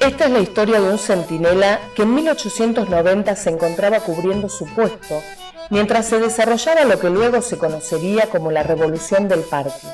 Esta es la historia de un centinela que en 1890 se encontraba cubriendo su puesto mientras se desarrollaba lo que luego se conocería como la Revolución del Parque.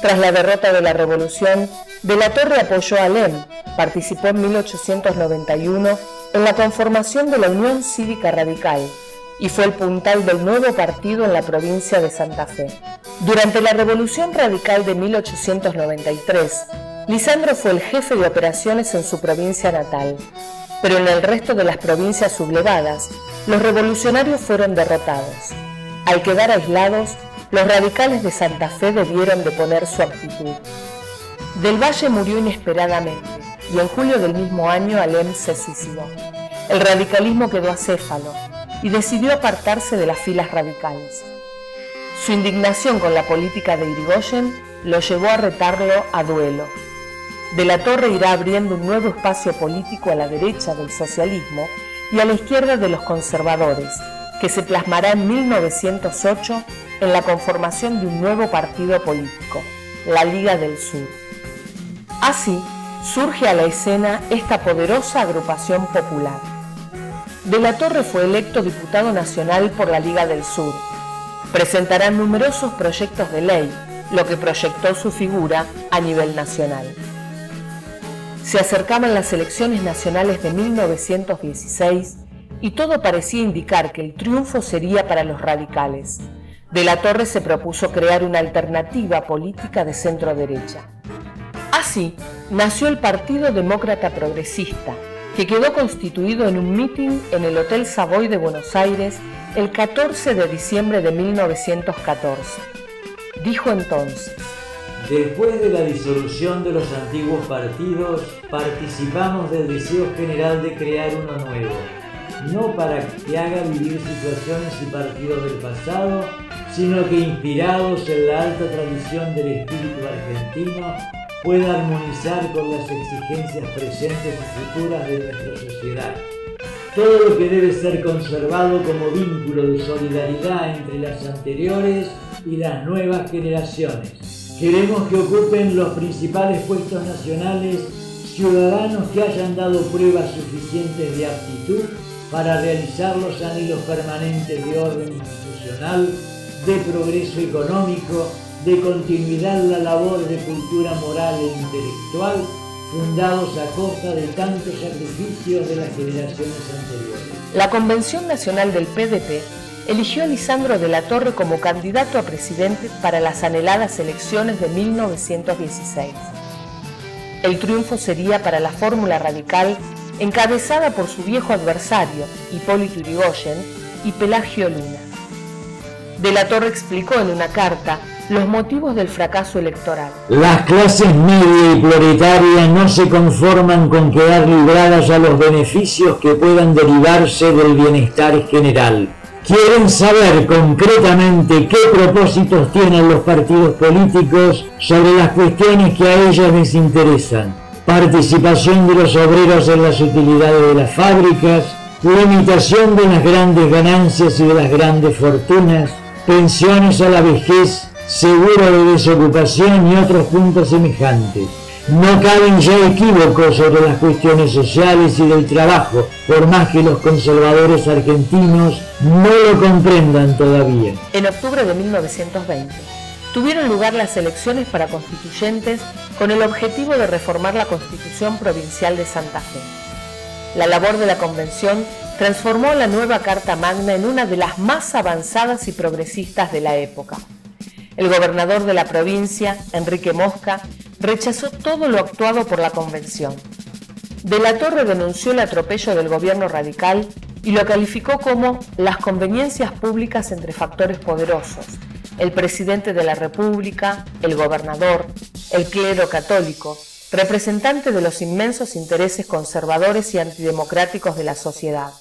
Tras la derrota de la Revolución, De la Torre apoyó a Alem, participó en 1891 en la conformación de la Unión Cívica Radical y fue el puntal del nuevo partido en la provincia de Santa Fe. Durante la Revolución Radical de 1893, Lisandro fue el jefe de operaciones en su provincia natal, pero en el resto de las provincias sublevadas, los revolucionarios fueron derrotados. Al quedar aislados, los radicales de Santa Fe debieron de poner su actitud. Del Valle murió inesperadamente y en julio del mismo año Alem se suicidó. El radicalismo quedó acéfalo y decidió apartarse de las filas radicales. Su indignación con la política de Irigoyen lo llevó a retarlo a duelo. De la Torre irá abriendo un nuevo espacio político a la derecha del socialismo y a la izquierda de los conservadores, que se plasmará en 1908 en la conformación de un nuevo partido político, la Liga del Sur. Así surge a la escena esta poderosa agrupación popular. De la Torre fue electo diputado nacional por la Liga del Sur. Presentará numerosos proyectos de ley, lo que proyectó su figura a nivel nacional. Se acercaban las elecciones nacionales de 1916 y todo parecía indicar que el triunfo sería para los radicales. De la Torre se propuso crear una alternativa política de centro-derecha. Así nació el Partido Demócrata Progresista, que quedó constituido en un mitin en el Hotel Savoy de Buenos Aires el 14 de diciembre de 1914. Dijo entonces: después de la disolución de los antiguos partidos, participamos del deseo general de crear uno nuevo, no para que haga vivir situaciones y partidos del pasado, sino que inspirados en la alta tradición del espíritu argentino, pueda armonizar con las exigencias presentes y futuras de nuestra sociedad. Todo lo que debe ser conservado como vínculo de solidaridad entre las anteriores y las nuevas generaciones. Queremos que ocupen los principales puestos nacionales ciudadanos que hayan dado pruebas suficientes de aptitud para realizar los anhelos permanentes de orden institucional, de progreso económico, de continuidad en la labor de cultura moral e intelectual, fundados a costa de tantos sacrificios de las generaciones anteriores. La Convención Nacional del PDP eligió a Lisandro de la Torre como candidato a presidente para las anheladas elecciones de 1916. El triunfo sería para la fórmula radical encabezada por su viejo adversario, Hipólito Yrigoyen, y Pelagio Luna. De la Torre explicó en una carta los motivos del fracaso electoral. Las clases media y proletaria no se conforman con quedar libradas a los beneficios que puedan derivarse del bienestar general. Quieren saber concretamente qué propósitos tienen los partidos políticos sobre las cuestiones que a ellos les interesan. Participación de los obreros en las utilidades de las fábricas, limitación de las grandes ganancias y de las grandes fortunas, pensiones a la vejez, seguro de desocupación y otros puntos semejantes. No caben ya equívocos sobre las cuestiones sociales y del trabajo, por más que los conservadores argentinos no lo comprendan todavía. En octubre de 1920, tuvieron lugar las elecciones para constituyentes con el objetivo de reformar la Constitución Provincial de Santa Fe. La labor de la convención transformó la nueva Carta Magna en una de las más avanzadas y progresistas de la época. El gobernador de la provincia, Enrique Mosca, rechazó todo lo actuado por la convención. De la Torre denunció el atropello del gobierno radical y lo calificó como las conveniencias públicas entre factores poderosos, el presidente de la República, el gobernador, el clero católico, representante de los inmensos intereses conservadores y antidemocráticos de la sociedad.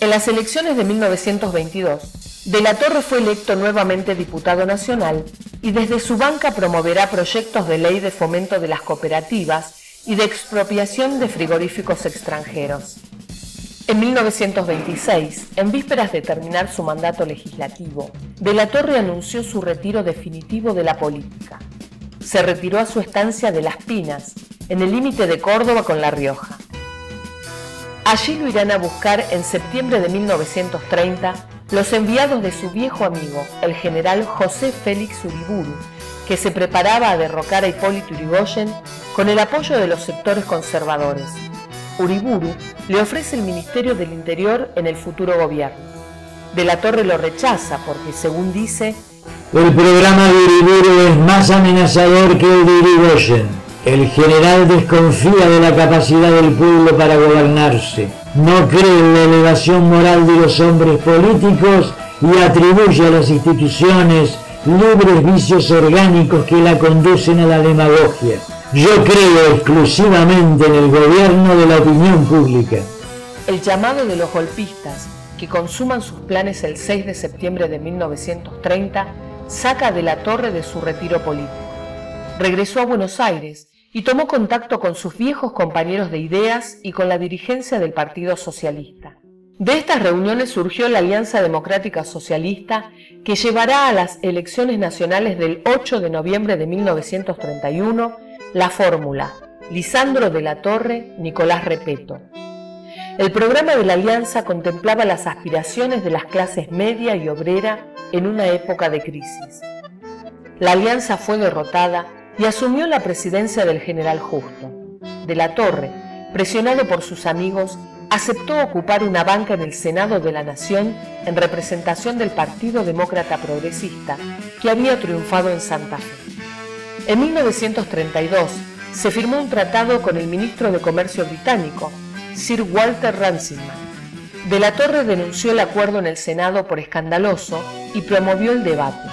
En las elecciones de 1922, De la Torre fue electo nuevamente diputado nacional y desde su banca promoverá proyectos de ley de fomento de las cooperativas y de expropiación de frigoríficos extranjeros. En 1926, en vísperas de terminar su mandato legislativo, De la Torre anunció su retiro definitivo de la política. Se retiró a su estancia de Las Pinas en el límite de Córdoba con La Rioja. Allí lo irán a buscar en septiembre de 1930 los enviados de su viejo amigo, el general José Félix Uriburu, que se preparaba a derrocar a Hipólito Yrigoyen con el apoyo de los sectores conservadores. Uriburu le ofrece el Ministerio del Interior en el futuro gobierno. De la Torre lo rechaza porque, según dice, el programa de Uriburu es más amenazador que el de Yrigoyen. El general desconfía de la capacidad del pueblo para gobernarse, no cree en la elevación moral de los hombres políticos y atribuye a las instituciones libres vicios orgánicos que la conducen a la demagogia. Yo creo exclusivamente en el gobierno de la opinión pública. El llamado de los golpistas, que consuman sus planes el 6 de septiembre de 1930, saca de la Torre de su retiro político. Regresó a Buenos Aires y tomó contacto con sus viejos compañeros de ideas y con la dirigencia del Partido Socialista. De estas reuniones surgió la Alianza Democrática Socialista, que llevará a las elecciones nacionales del 8 de noviembre de 1931 la fórmula Lisandro de la Torre, Nicolás Repetto. El programa de la Alianza contemplaba las aspiraciones de las clases media y obrera en una época de crisis. La Alianza fue derrotada y asumió la presidencia del general Justo. De la Torre, presionado por sus amigos, aceptó ocupar una banca en el Senado de la Nación en representación del Partido Demócrata Progresista, que había triunfado en Santa Fe. En 1932 se firmó un tratado con el ministro de Comercio británico, Sir Walter Runciman. De la Torre denunció el acuerdo en el Senado por escandaloso y promovió el debate.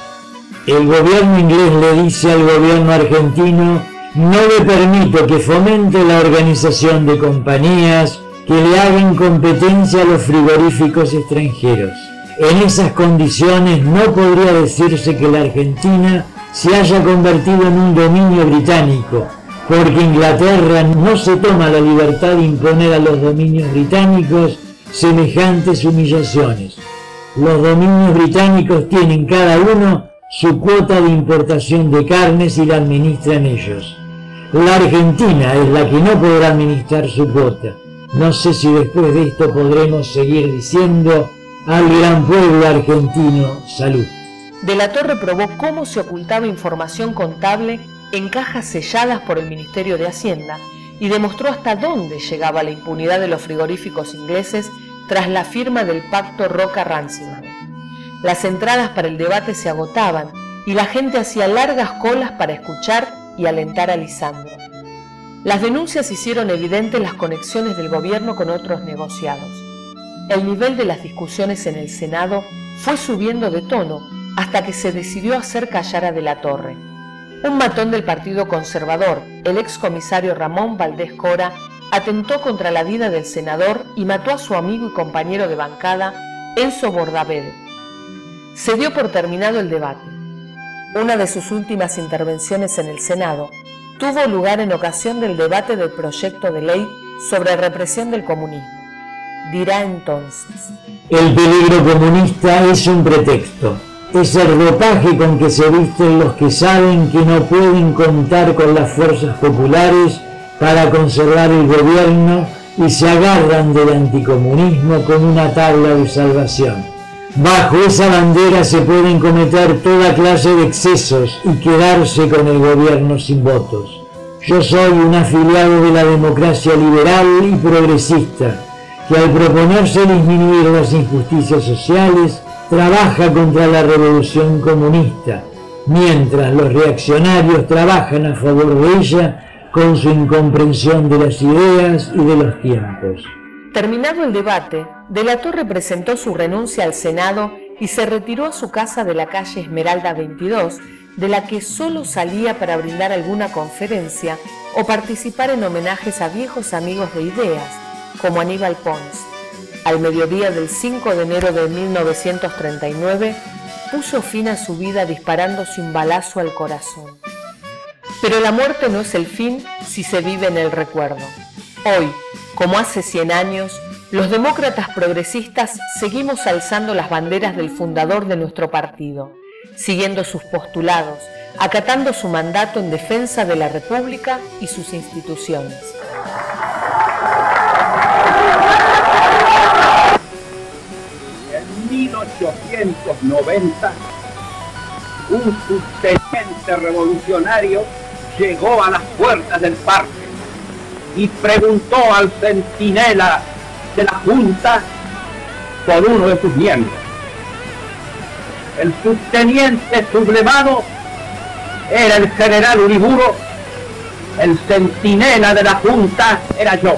El gobierno inglés le dice al gobierno argentino: no le permito que fomente la organización de compañías que le hagan competencia a los frigoríficos extranjeros. En esas condiciones no podría decirse que la Argentina se haya convertido en un dominio británico, porque Inglaterra no se toma la libertad de imponer a los dominios británicos semejantes humillaciones. Los dominios británicos tienen cada uno su cuota de importación de carnes y la administran ellos. La Argentina es la que no podrá administrar su cuota. No sé si después de esto podremos seguir diciendo al gran pueblo argentino salud. De la Torre probó cómo se ocultaba información contable en cajas selladas por el Ministerio de Hacienda y demostró hasta dónde llegaba la impunidad de los frigoríficos ingleses tras la firma del pacto Roca-Runciman. Las entradas para el debate se agotaban y la gente hacía largas colas para escuchar y alentar a Lisandro. Las denuncias hicieron evidentes las conexiones del gobierno con otros negociados. El nivel de las discusiones en el Senado fue subiendo de tono hasta que se decidió hacer callar a De la Torre. Un matón del Partido Conservador, el excomisario Ramón Valdés Cora, atentó contra la vida del senador y mató a su amigo y compañero de bancada, Enzo Bordavede. Se dio por terminado el debate. Una de sus últimas intervenciones en el Senado tuvo lugar en ocasión del debate del proyecto de ley sobre represión del comunismo. Dirá entonces: el peligro comunista es un pretexto. Es el ropaje con que se visten los que saben que no pueden contar con las fuerzas populares para conservar el gobierno y se agarran del anticomunismo como una tabla de salvación. Bajo esa bandera se pueden cometer toda clase de excesos y quedarse con el gobierno sin votos. Yo soy un afiliado de la democracia liberal y progresista, que al proponerse disminuir las injusticias sociales, trabaja contra la revolución comunista, mientras los reaccionarios trabajan a favor de ella con su incomprensión de las ideas y de los tiempos. Terminado el debate, De la Torre presentó su renuncia al Senado y se retiró a su casa de la calle Esmeralda 22, de la que solo salía para brindar alguna conferencia o participar en homenajes a viejos amigos de ideas, como Aníbal Pons. Al mediodía del 5 de enero de 1939, puso fin a su vida disparándose un balazo al corazón. Pero la muerte no es el fin si se vive en el recuerdo. Hoy, como hace 100 años, los demócratas progresistas seguimos alzando las banderas del fundador de nuestro partido, siguiendo sus postulados, acatando su mandato en defensa de la República y sus instituciones. En 1890, un subteniente revolucionario llegó a las puertas del parque y preguntó al centinela de la Junta por uno de sus miembros. El subteniente sublevado era el general Uriburu, el centinela de la Junta era yo.